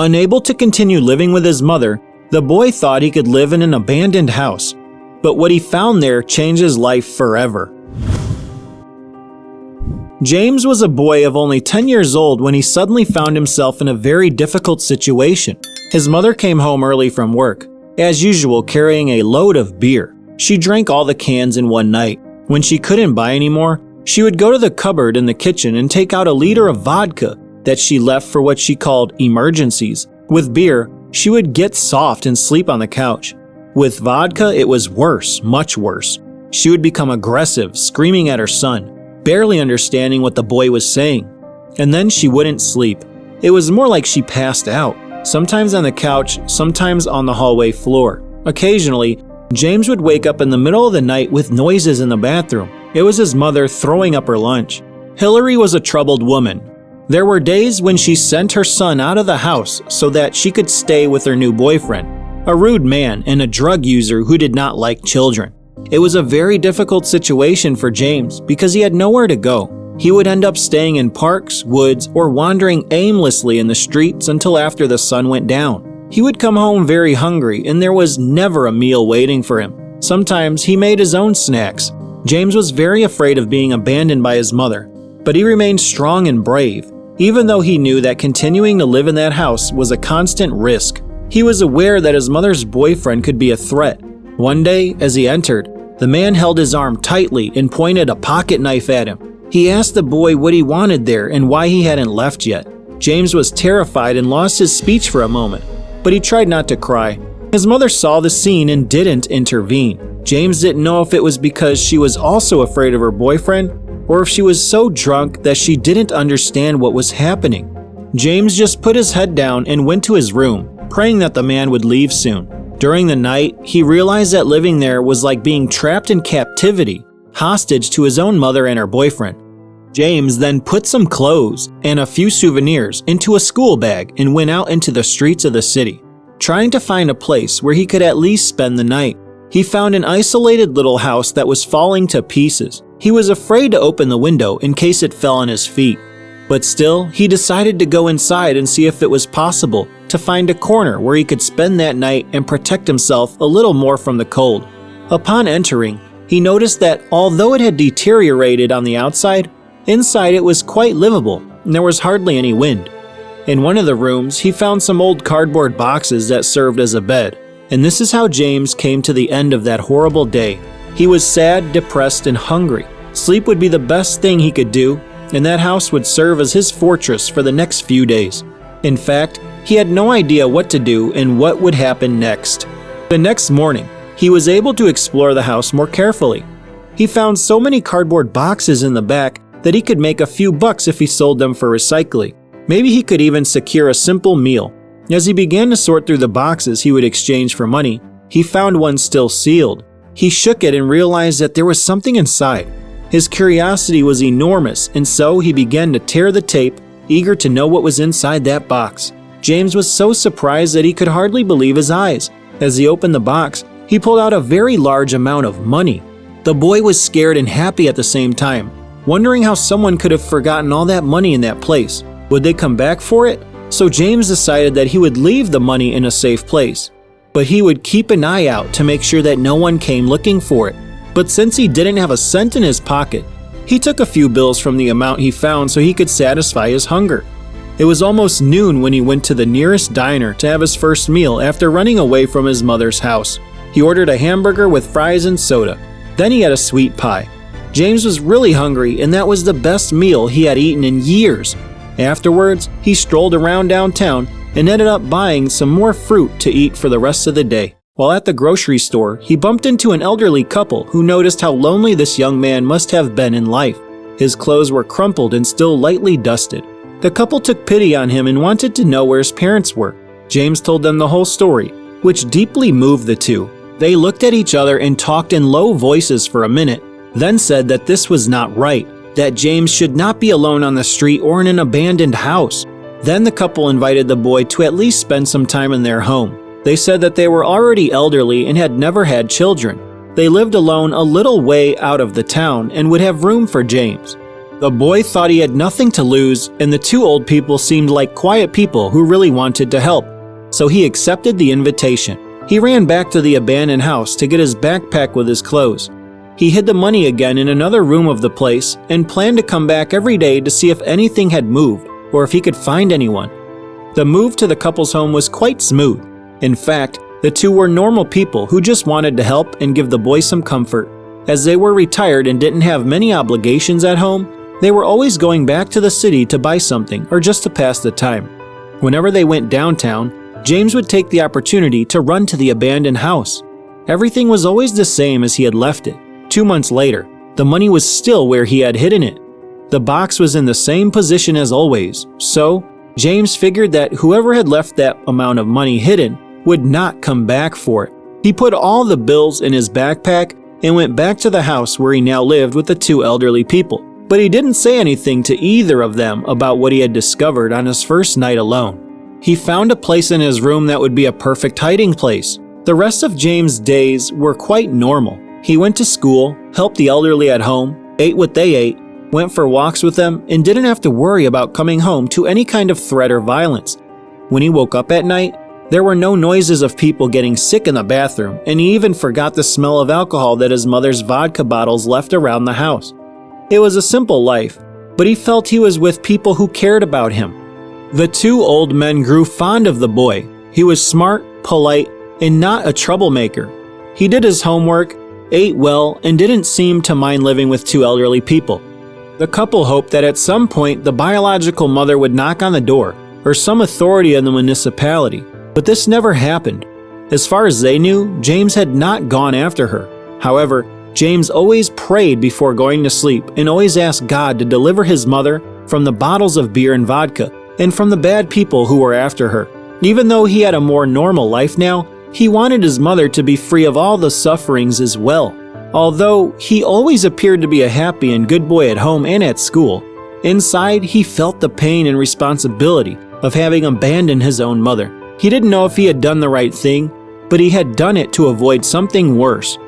Unable to continue living with his mother, the boy thought he could live in an abandoned house. But what he found there changed his life forever. James was a boy of only 10 years old when he suddenly found himself in a very difficult situation. His mother came home early from work, as usual carrying a load of beer. She drank all the cans in one night. When she couldn't buy any more, she would go to the cupboard in the kitchen and take out a liter of vodka that she left for what she called emergencies. With beer, she would get soft and sleep on the couch. With vodka, it was worse, much worse. She would become aggressive, screaming at her son, barely understanding what the boy was saying. And then she wouldn't sleep. It was more like she passed out, sometimes on the couch, sometimes on the hallway floor. Occasionally, James would wake up in the middle of the night with noises in the bathroom. It was his mother throwing up her lunch. Hillary was a troubled woman. There were days when she sent her son out of the house so that she could stay with her new boyfriend, a rude man and a drug user who did not like children. It was a very difficult situation for James because he had nowhere to go. He would end up staying in parks, woods, or wandering aimlessly in the streets until after the sun went down. He would come home very hungry and there was never a meal waiting for him. Sometimes he made his own snacks. James was very afraid of being abandoned by his mother, but he remained strong and brave, even though he knew that continuing to live in that house was a constant risk. He was aware that his mother's boyfriend could be a threat. One day, as he entered, the man held his arm tightly and pointed a pocket knife at him. He asked the boy what he wanted there and why he hadn't left yet. James was terrified and lost his speech for a moment, but he tried not to cry. His mother saw the scene and didn't intervene. James didn't know if it was because she was also afraid of her boyfriend or if she was so drunk that she didn't understand what was happening. James just put his head down and went to his room, praying that the man would leave soon. During the night, he realized that living there was like being trapped in captivity, hostage to his own mother and her boyfriend. James then put some clothes and a few souvenirs into a school bag and went out into the streets of the city, trying to find a place where he could at least spend the night. He found an isolated little house that was falling to pieces. He was afraid to open the window in case it fell on his feet. But still, he decided to go inside and see if it was possible to find a corner where he could spend that night and protect himself a little more from the cold. Upon entering, he noticed that although it had deteriorated on the outside, inside it was quite livable and there was hardly any wind. In one of the rooms, he found some old cardboard boxes that served as a bed. And this is how James came to the end of that horrible day. He was sad, depressed, and hungry. Sleep would be the best thing he could do, and that house would serve as his fortress for the next few days. In fact, he had no idea what to do and what would happen next. The next morning, he was able to explore the house more carefully. He found so many cardboard boxes in the back that he could make a few bucks if he sold them for recycling. Maybe he could even secure a simple meal. As he began to sort through the boxes he would exchange for money, he found one still sealed. He shook it and realized that there was something inside. His curiosity was enormous, and so he began to tear the tape, eager to know what was inside that box. James was so surprised that he could hardly believe his eyes. As he opened the box, he pulled out a very large amount of money. The boy was scared and happy at the same time, wondering how someone could have forgotten all that money in that place. Would they come back for it? So James decided that he would leave the money in a safe place, but he would keep an eye out to make sure that no one came looking for it. But since he didn't have a cent in his pocket, he took a few bills from the amount he found so he could satisfy his hunger. It was almost noon when he went to the nearest diner to have his first meal after running away from his mother's house. He ordered a hamburger with fries and soda. Then he had a sweet pie. James was really hungry, and that was the best meal he had eaten in years. Afterwards, he strolled around downtown and ended up buying some more fruit to eat for the rest of the day. While at the grocery store, he bumped into an elderly couple who noticed how lonely this young man must have been in life. His clothes were crumpled and still lightly dusted. The couple took pity on him and wanted to know where his parents were. James told them the whole story, which deeply moved the two. They looked at each other and talked in low voices for a minute, then said that this was not right, that James should not be alone on the street or in an abandoned house. Then the couple invited the boy to at least spend some time in their home. They said that they were already elderly and had never had children. They lived alone a little way out of the town and would have room for James. The boy thought he had nothing to lose, and the two old people seemed like quiet people who really wanted to help. So he accepted the invitation. He ran back to the abandoned house to get his backpack with his clothes. He hid the money again in another room of the place and planned to come back every day to see if anything had moved or if he could find anyone. The move to the couple's home was quite smooth. In fact, the two were normal people who just wanted to help and give the boy some comfort. As they were retired and didn't have many obligations at home, they were always going back to the city to buy something or just to pass the time. Whenever they went downtown, James would take the opportunity to run to the abandoned house. Everything was always the same as he had left it. 2 months later, the money was still where he had hidden it. The box was in the same position as always, so James figured that whoever had left that amount of money hidden would not come back for it. He put all the bills in his backpack and went back to the house where he now lived with the two elderly people. But he didn't say anything to either of them about what he had discovered on his first night alone. He found a place in his room that would be a perfect hiding place. The rest of James' days were quite normal. He went to school, helped the elderly at home, ate what they ate, went for walks with them, and didn't have to worry about coming home to any kind of threat or violence. When he woke up at night, there were no noises of people getting sick in the bathroom, and he even forgot the smell of alcohol that his mother's vodka bottles left around the house. It was a simple life, but he felt he was with people who cared about him. The two old men grew fond of the boy. He was smart, polite, and not a troublemaker. He did his homework, ate well, and didn't seem to mind living with two elderly people. The couple hoped that at some point the biological mother would knock on the door, or some authority in the municipality, but this never happened. As far as they knew, James had not gone after her. However, James always prayed before going to sleep and always asked God to deliver his mother from the bottles of beer and vodka and from the bad people who were after her. Even though he had a more normal life now, he wanted his mother to be free of all the sufferings as well. Although he always appeared to be a happy and good boy at home and at school, inside he felt the pain and responsibility of having abandoned his own mother. He didn't know if he had done the right thing, but he had done it to avoid something worse.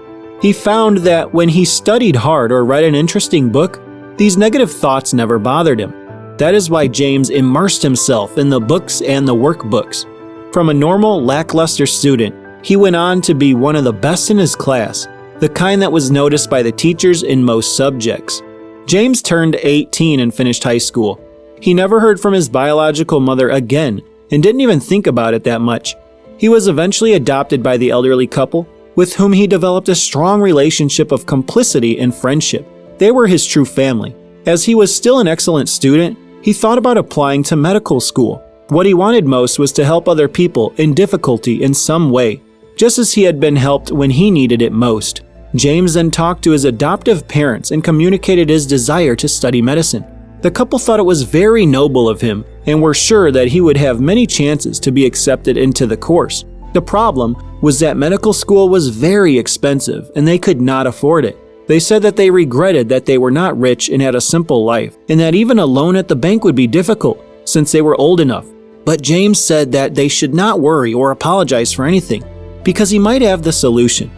He found that when he studied hard or read an interesting book, these negative thoughts never bothered him. That is why James immersed himself in the books and the workbooks. From a normal, lackluster student, he went on to be one of the best in his class, the kind that was noticed by the teachers in most subjects. James turned 18 and finished high school. He never heard from his biological mother again and didn't even think about it that much. He was eventually adopted by the elderly couple, with whom he developed a strong relationship of complicity and friendship. They were his true family. As he was still an excellent student, he thought about applying to medical school. What he wanted most was to help other people in difficulty in some way, just as he had been helped when he needed it most. James then talked to his adoptive parents and communicated his desire to study medicine. The couple thought it was very noble of him and were sure that he would have many chances to be accepted into the course. The problem was that medical school was very expensive and they could not afford it. They said that they regretted that they were not rich and had a simple life, and that even a loan at the bank would be difficult since they were old enough. But James said that they should not worry or apologize for anything because he might have the solution.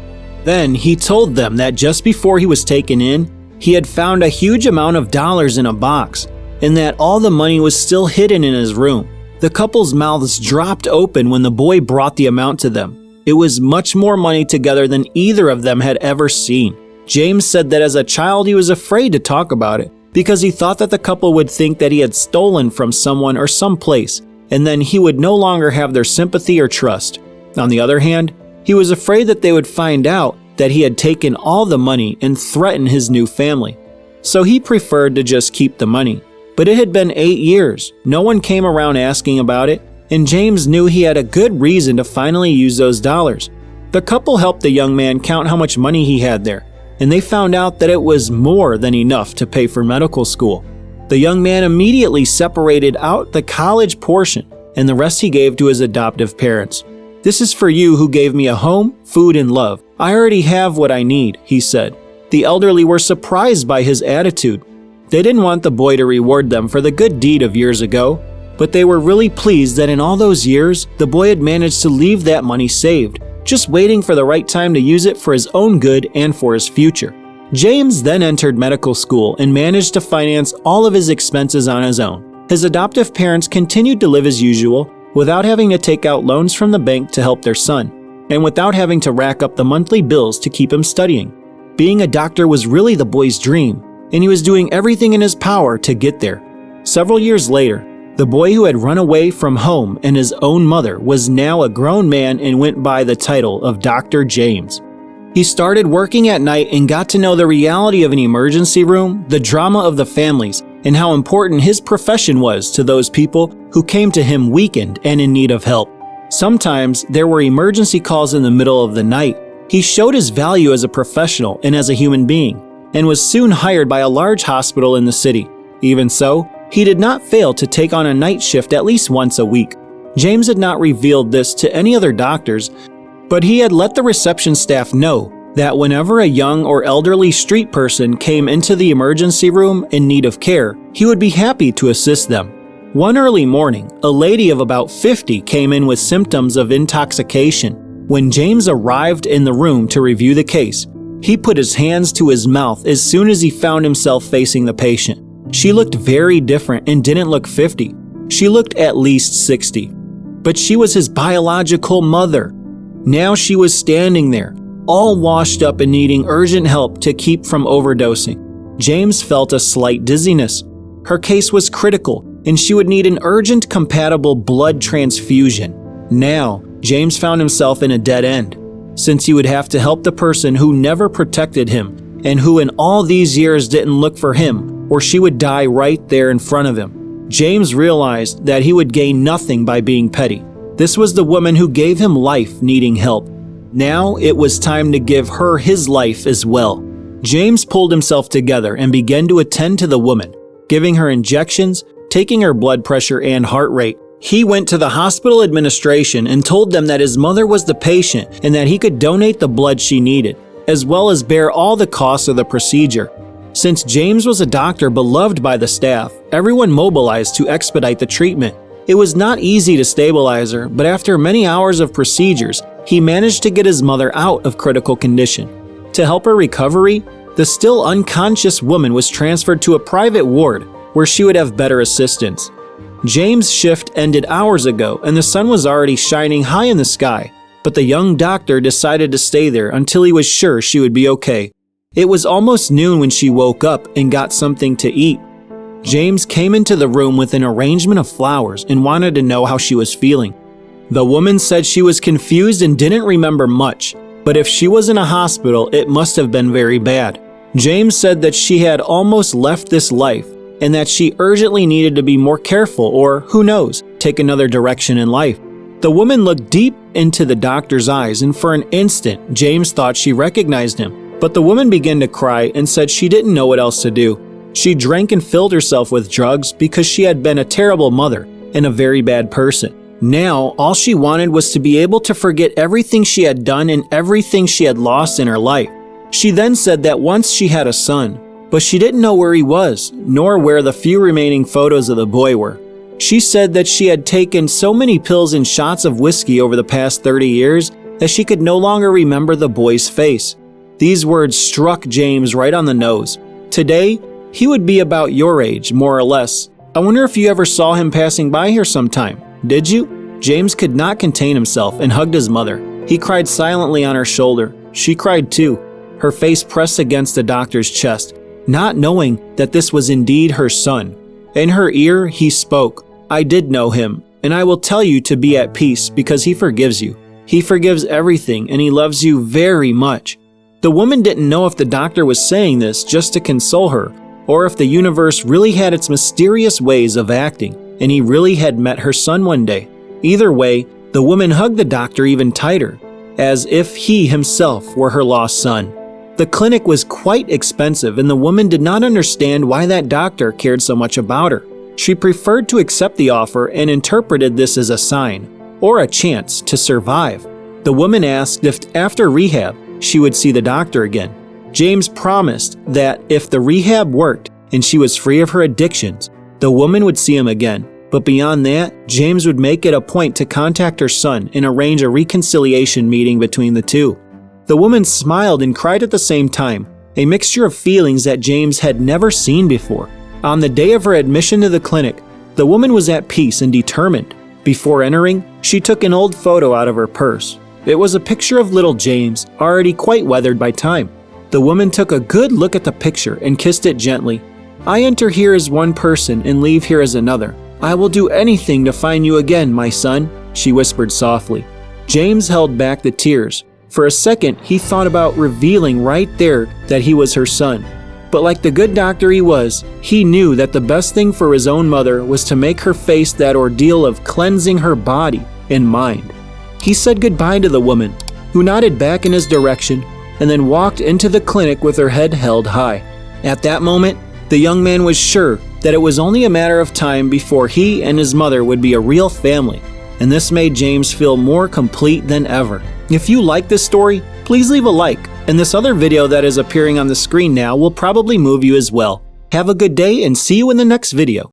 Then he told them that just before he was taken in, he had found a huge amount of dollars in a box and that all the money was still hidden in his room. The couple's mouths dropped open when the boy brought the amount to them. It was much more money together than either of them had ever seen. James said that as a child he was afraid to talk about it because he thought that the couple would think that he had stolen from someone or someplace, and then he would no longer have their sympathy or trust. On the other hand, he was afraid that they would find out that he had taken all the money and threaten his new family. So he preferred to just keep the money. But it had been 8 years. No one came around asking about it, and James knew he had a good reason to finally use those dollars. The couple helped the young man count how much money he had there, and they found out that it was more than enough to pay for medical school. The young man immediately separated out the college portion, and the rest he gave to his adoptive parents. "This is for you who gave me a home, food, and love. I already have what I need," he said. The elderly were surprised by his attitude. They didn't want the boy to reward them for the good deed of years ago, but they were really pleased that in all those years, the boy had managed to leave that money saved, just waiting for the right time to use it for his own good and for his future. James then entered medical school and managed to finance all of his expenses on his own. His adoptive parents continued to live as usual without having to take out loans from the bank to help their son, and without having to rack up the monthly bills to keep him studying. Being a doctor was really the boy's dream, and he was doing everything in his power to get there. Several years later, the boy who had run away from home and his own mother was now a grown man and went by the title of Dr. James. He started working at night and got to know the reality of an emergency room, the drama of the families, and how important his profession was to those people who came to him weakened and in need of help. Sometimes there were emergency calls in the middle of the night. He showed his value as a professional and as a human being, and was soon hired by a large hospital in the city. Even so, he did not fail to take on a night shift at least once a week. James had not revealed this to any other doctors, but he had let the reception staff know that whenever a young or elderly street person came into the emergency room in need of care, he would be happy to assist them. One early morning, a lady of about 50 came in with symptoms of intoxication. When James arrived in the room to review the case, he put his hands to his mouth as soon as he found himself facing the patient. She looked very different and didn't look 50. She looked at least 60. But she was his biological mother. Now she was standing there, all washed up and needing urgent help to keep from overdosing. James felt a slight dizziness. Her case was critical, and she would need an urgent compatible blood transfusion. Now, James found himself in a dead end, since he would have to help the person who never protected him and who in all these years didn't look for him, or she would die right there in front of him. James realized that he would gain nothing by being petty. This was the woman who gave him life needing help. Now it was time to give her his life as well. James pulled himself together and began to attend to the woman, giving her injections, taking her blood pressure and heart rate. He went to the hospital administration and told them that his mother was the patient and that he could donate the blood she needed, as well as bear all the costs of the procedure. Since James was a doctor beloved by the staff, everyone mobilized to expedite the treatment. It was not easy to stabilize her, but after many hours of procedures, he managed to get his mother out of critical condition. To help her recovery, the still unconscious woman was transferred to a private ward where she would have better assistance. James' shift ended hours ago and the sun was already shining high in the sky, but the young doctor decided to stay there until he was sure she would be okay. It was almost noon when she woke up and got something to eat. James came into the room with an arrangement of flowers and wanted to know how she was feeling. The woman said she was confused and didn't remember much, but if she was in a hospital, it must have been very bad. James said that she had almost left this life and that she urgently needed to be more careful or, who knows, take another direction in life. The woman looked deep into the doctor's eyes, and for an instant, James thought she recognized him. But the woman began to cry and said she didn't know what else to do. She drank and filled herself with drugs because she had been a terrible mother and a very bad person. Now, all she wanted was to be able to forget everything she had done and everything she had lost in her life. She then said that once she had a son, but she didn't know where he was, nor where the few remaining photos of the boy were. She said that she had taken so many pills and shots of whiskey over the past 30 years that she could no longer remember the boy's face. These words struck James right on the nose. Today, he would be about your age, more or less. I wonder if you ever saw him passing by here sometime. Did you? James could not contain himself and hugged his mother. He cried silently on her shoulder. She cried too, her face pressed against the doctor's chest, not knowing that this was indeed her son. In her ear, he spoke, "I did know him, and I will tell you to be at peace because he forgives you. He forgives everything, and he loves you very much." The woman didn't know if the doctor was saying this just to console her, or if the universe really had its mysterious ways of acting, and he really had met her son one day. Either way, the woman hugged the doctor even tighter, as if he himself were her lost son. The clinic was quite expensive, and the woman did not understand why that doctor cared so much about her. She preferred to accept the offer and interpreted this as a sign, or a chance to survive. The woman asked if after rehab, she would see the doctor again. James promised that if the rehab worked and she was free of her addictions, the woman would see him again. But beyond that, James would make it a point to contact her son and arrange a reconciliation meeting between the two. The woman smiled and cried at the same time, a mixture of feelings that James had never seen before. On the day of her admission to the clinic, the woman was at peace and determined. Before entering, she took an old photo out of her purse. It was a picture of little James, already quite weathered by time. The woman took a good look at the picture and kissed it gently. "I enter here as one person and leave here as another. I will do anything to find you again, my son," she whispered softly. James held back the tears. For a second, he thought about revealing right there that he was her son. But like the good doctor he was, he knew that the best thing for his own mother was to make her face that ordeal of cleansing her body and mind. He said goodbye to the woman, who nodded back in his direction, and then walked into the clinic with her head held high. At that moment, the young man was sure that it was only a matter of time before he and his mother would be a real family, and this made James feel more complete than ever. If you like this story, please leave a like, and this other video that is appearing on the screen now will probably move you as well. Have a good day and see you in the next video.